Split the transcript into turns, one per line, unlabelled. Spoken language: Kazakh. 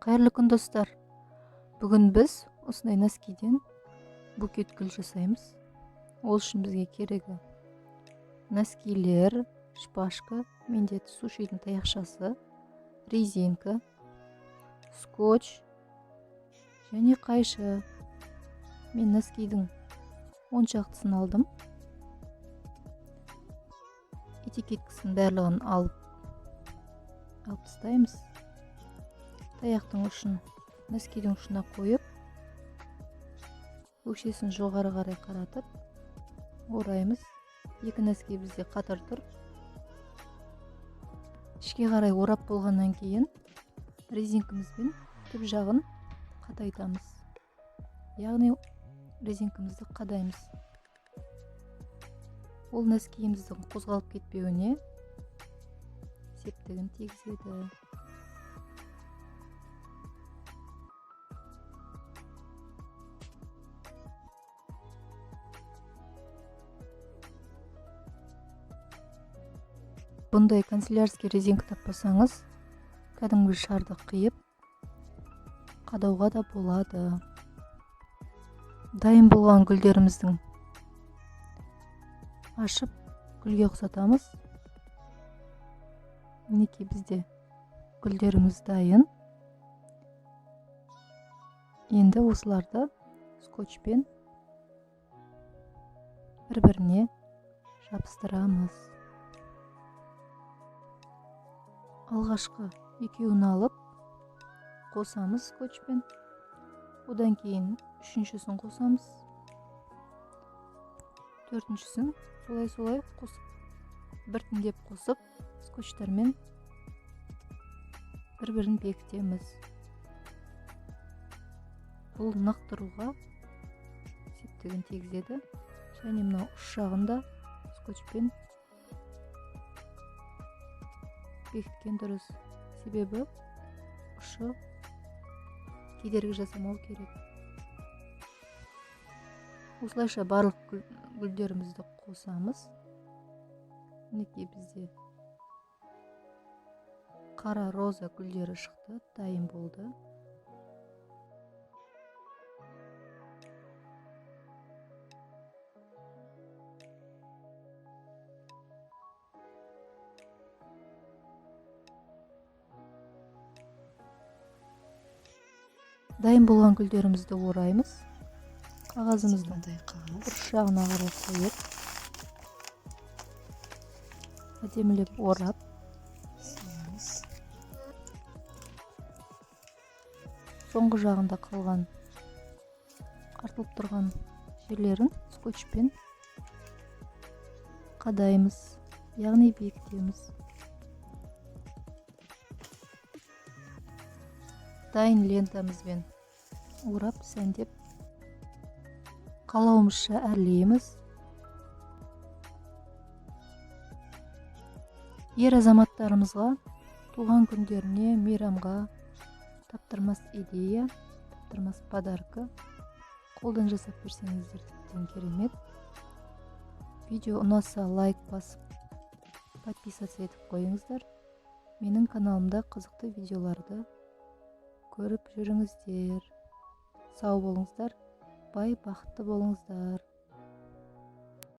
Қайырлы күн достар. Бүгін біз осындай носкиден букет гүл жасаймыз. Ол үшін бізге керегі носкилер, шпажка, менде сушитын таяқшасы, резинка, скотч және қайшы. Мен носкидің 10 шақтысын алдым. Этикеткасын барлығын алып тастаймыз. Таяқтың ұшын носкидің ұшына қойып, өкшесін жоғары қарай қаратып ораймыз. Екі носки бізде қатар тұр. Ішке қарай орап болғаннан кейін резинкамызбен түп жағын қатайтамыз. Яғни резинкамызды қадаймыз. Ол носкиіміздің қозғалып кетпеуіне септігін тигізеді. Бұндай канцелярский резинка таппасаңыз, кәдімгі шарды қиып қадауға да болады. Дайын болған гүлдеріміздің ашып гүлге ұқсатамыз. Мінекей бізде гүлдеріміз дайын. Енді осыларды скотчпен бір-біріне жабыстырамыз. Алғашқы екеуін алып қосамыз скотчпен. Одан кейін үшіншісін қосамыз. Төртіншісін солай қосып, біртіндеп қосып, скотчтармен бір-бірін бекітеміз. Бұл нық тұруға септігін тигізеді. Және мынау ұш жағында скотчпен бекіткен дұрыс. Себебі ұшы кедергі жасамау керек. Осылайша барлық гүлдерімізді қосамыз. Мінекей бізде қара роза гүлдері шықты, дайын болды. Дайын болған гүлдерімізді ораймыз. Қағазымыздың бұрыш жағына қарай қойып, әдемілеп орап, соңғы жағында қалған артылып тұрған жерлерін скотчпен қадаймыз, яғни бекітеміз. Дайын лентамызбен орап, сәндеп, қалауымызша әрлейміз. Ер азаматтарымызға туған күндеріне, мейрамға таптырмас идея, таптырмас подарка. Қолдан жасап берсеңіздер тіптен керемет. Видео ұнаса лайк басып, подписаться етіп қойыңыздар. Менің каналымда қызықты видеоларды көріп жүріңіздер. Сау болыңыздар, бай бақытты болыңыздар.